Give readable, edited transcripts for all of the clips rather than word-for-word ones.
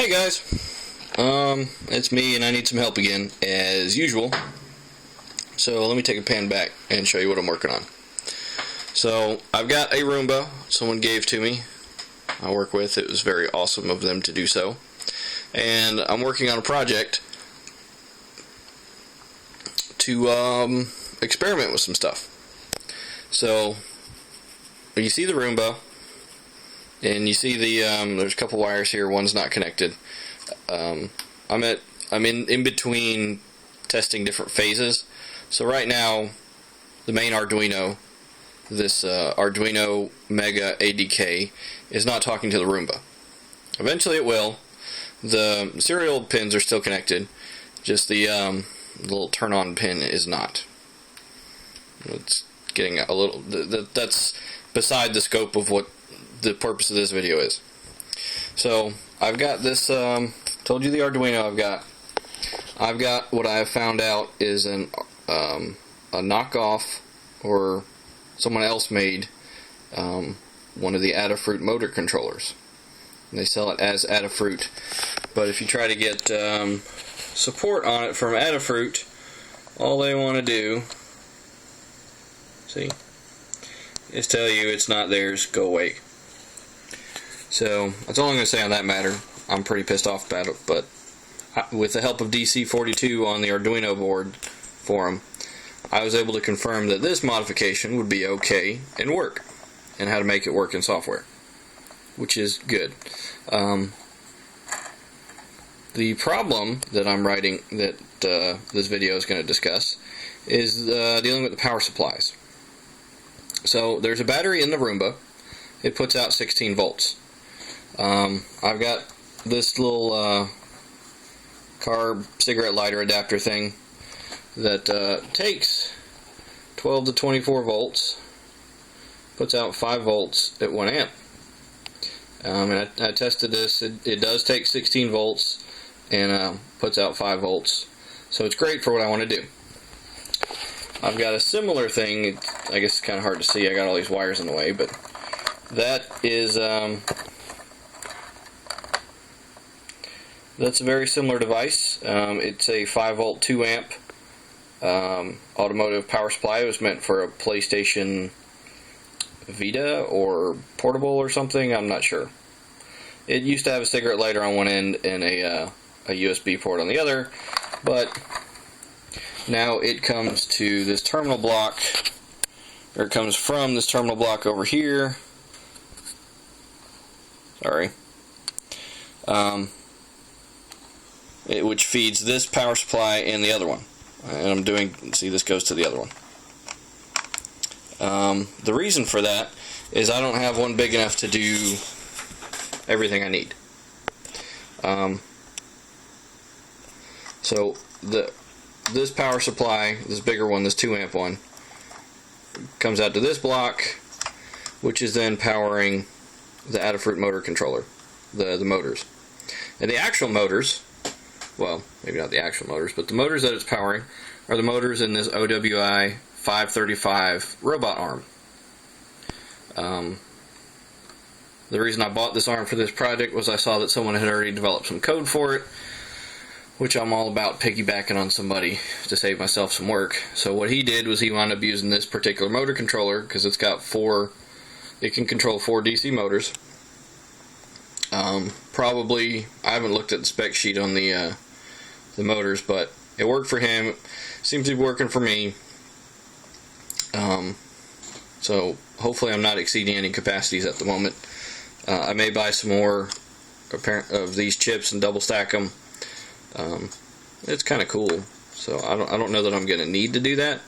Hey guys, it's me and I need some help again, as usual. So let me take a pan back and show you what I'm working on. So I've got a Roomba someone gave to me, I work with. It was very awesome of them to do so. And I'm working on a project to experiment with some stuff. So you see the Roomba, and you see the there's a couple wires here. One's not connected. I'm in between testing different phases. So right now, the main Arduino, this Arduino Mega ADK, is not talking to the Roomba. Eventually it will. The serial pins are still connected. Just the little turn-on pin is not. It's getting a little. That's beside the scope of what the purpose of this video is. So I've got this. Told you the Arduino I've got what I have found out is a knockoff, or someone else made one of the Adafruit motor controllers. And they sell it as Adafruit, but if you try to get support on it from Adafruit, all they want to do, see, is tell you it's not theirs, go away. So that's all I'm going to say on that matter. I'm pretty pissed off about it, but with the help of DC42 on the Arduino board forum, I was able to confirm that this modification would be okay and work, and how to make it work in software, which is good. The problem that I'm writing, that this video is going to discuss, is dealing with the power supplies. So there's a battery in the Roomba. It puts out 16 volts. I've got this little car cigarette lighter adapter thing that takes 12 to 24 volts, puts out 5 volts at 1 amp. And I tested this. It does take 16 volts and puts out 5 volts. So it's great for what I want to do. I've got a similar thing. I guess it's kind of hard to see. I got all these wires in the way, but that is that's a very similar device. It's a 5 volt 2 amp automotive power supply. It was meant for a PlayStation Vita or portable or something. I'm not sure. It used to have a cigarette lighter on one end and a USB port on the other, but now it comes to this terminal block, or it comes from this terminal block over here. Sorry. Which feeds this power supply and the other one. And see, this goes to the other one. The reason for that is I don't have one big enough to do everything I need. So this power supply, this bigger one, this 2 amp one, comes out to this block, which is then powering the Adafruit motor controller, the motors. And the actual motors, well, maybe not the actual motors, but the motors that it's powering are the motors in this OWI 535 robot arm. The reason I bought this arm for this project was I saw that someone had already developed some code for it, which I'm all about piggybacking on somebody to save myself some work. So what he did was he wound up using this particular motor controller because it can control 4 DC motors. Probably, I haven't looked at the spec sheet on the motors, but it worked for him. Seems to be working for me. So hopefully I'm not exceeding any capacities at the moment. I may buy some more of these chips and double stack them. It's kind of cool. So I don't know that I'm going to need to do that.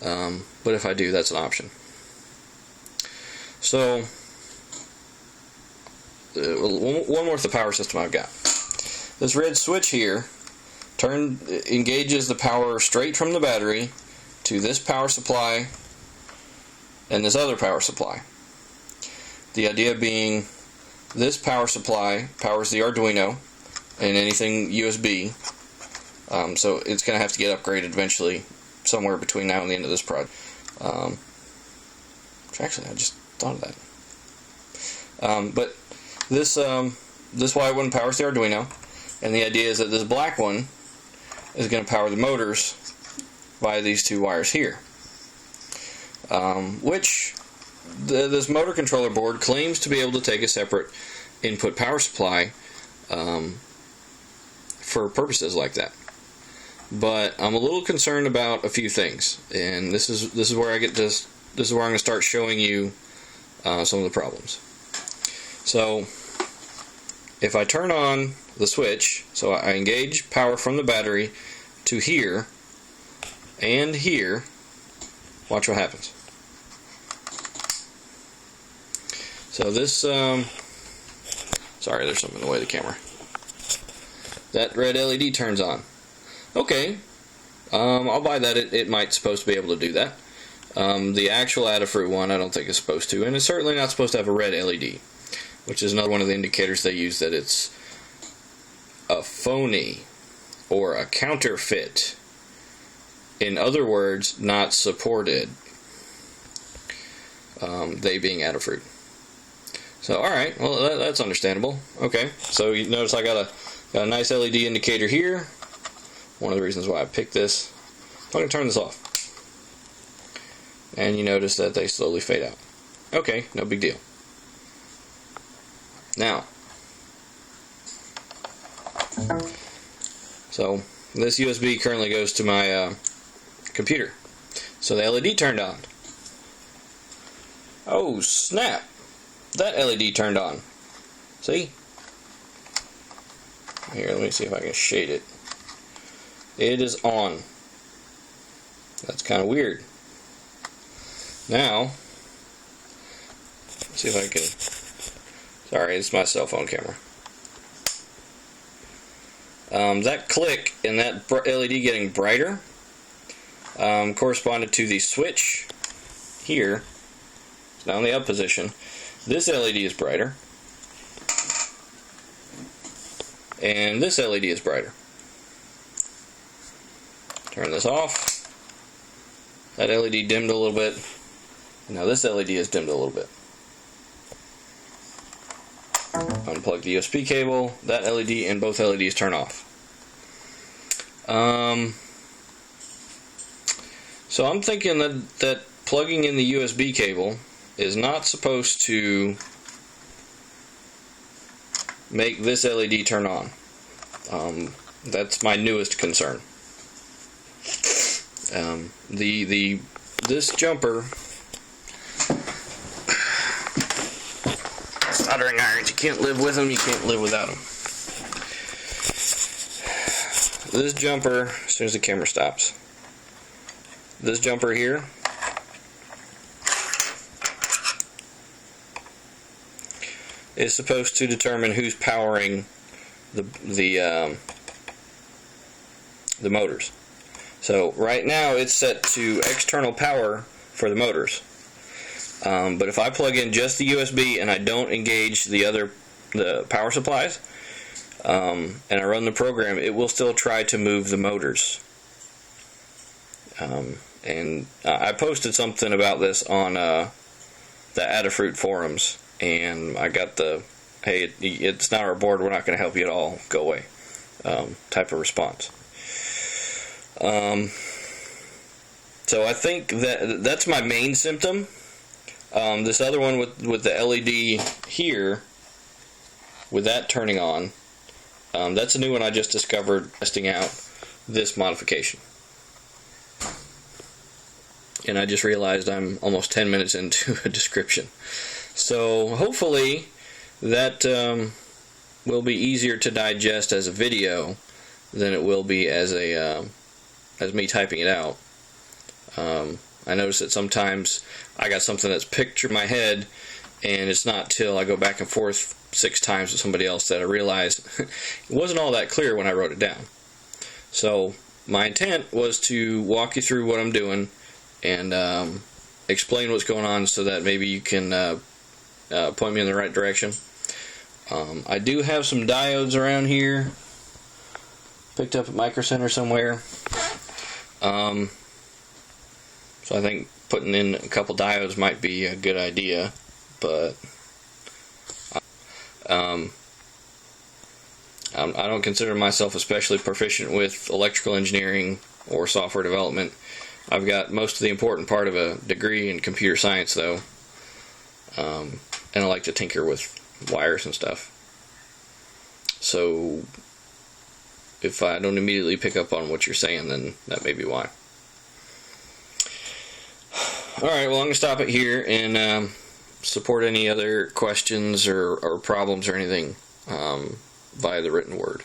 But if I do, that's an option. So one more with the power system I've got. This red switch here engages the power straight from the battery to this power supply and this other power supply. The idea being this power supply powers the Arduino and anything USB. So it's going to have to get upgraded eventually, somewhere between now and the end of this project. Actually, I just thought of that. But this this white one powers the Arduino, and the idea is that this black one is going to power the motors via these two wires here, which this motor controller board claims to be able to take a separate input power supply for purposes like that. But I'm a little concerned about a few things, and this is where I get this. This is where I'm going to start showing you some of the problems. So, if I turn on the switch, so I engage power from the battery to here and here, watch what happens. So this, sorry, there's something in the way of the camera. That red LED turns on. Okay, I'll buy that. It might supposed to be able to do that. The actual Adafruit one, I don't think is supposed to, and it's certainly not supposed to have a red LED, which is another one of the indicators they use that it's a phony or a counterfeit. In other words, not supported. They being Adafruit. So, alright, well, that's understandable. Okay, so you notice I got a nice LED indicator here. One of the reasons why I picked this. I'm going to turn this off. And you notice that they slowly fade out. Okay, no big deal. Now, so this USB currently goes to my computer. So the LED turned on. Oh, snap! That LED turned on. See? Here, let me see if I can shade it. It is on. That's kind of weird. Now, let's see if I can. Sorry, it's my cell phone camera. That click and that LED getting brighter corresponded to the switch here. It's now in the up position. This LED is brighter, and this LED is brighter. Turn this off. That LED dimmed a little bit. Now this LED is dimmed a little bit. Unplug the USB cable. That LED and both LEDs turn off. So I'm thinking that plugging in the USB cable is not supposed to make this LED turn on. That's my newest concern. This jumper, soldering irons, you can't live with them, you can't live without them. This jumper, as soon as the camera stops, this jumper here is supposed to determine who's powering the motors. So right now it's set to external power for the motors. But if I plug in just the USB and I don't engage the power supplies, and I run the program, it will still try to move the motors. And I posted something about this on the Adafruit forums, and I got the, hey, it's not our board, we're not going to help you at all, go away, type of response. So I think that's my main symptom. This other one with the LED here, with that turning on, that's a new one I just discovered testing out this modification. And I just realized I'm almost 10 minutes into a description. So hopefully that will be easier to digest as a video than it will be as me typing it out. I notice that sometimes I got something that's pictured in my head, and it's not till I go back and forth 6 times with somebody else that I realize it wasn't all that clear when I wrote it down. So my intent was to walk you through what I'm doing and explain what's going on so that maybe you can point me in the right direction. I do have some diodes around here, picked up at Micro Center somewhere. So I think putting in a couple diodes might be a good idea, but I don't consider myself especially proficient with electrical engineering or software development. I've got most of the important part of a degree in computer science, though, and I like to tinker with wires and stuff. So if I don't immediately pick up on what you're saying, then that may be why. Alright, well, I'm going to stop it here and support any other questions or problems or anything via the written word.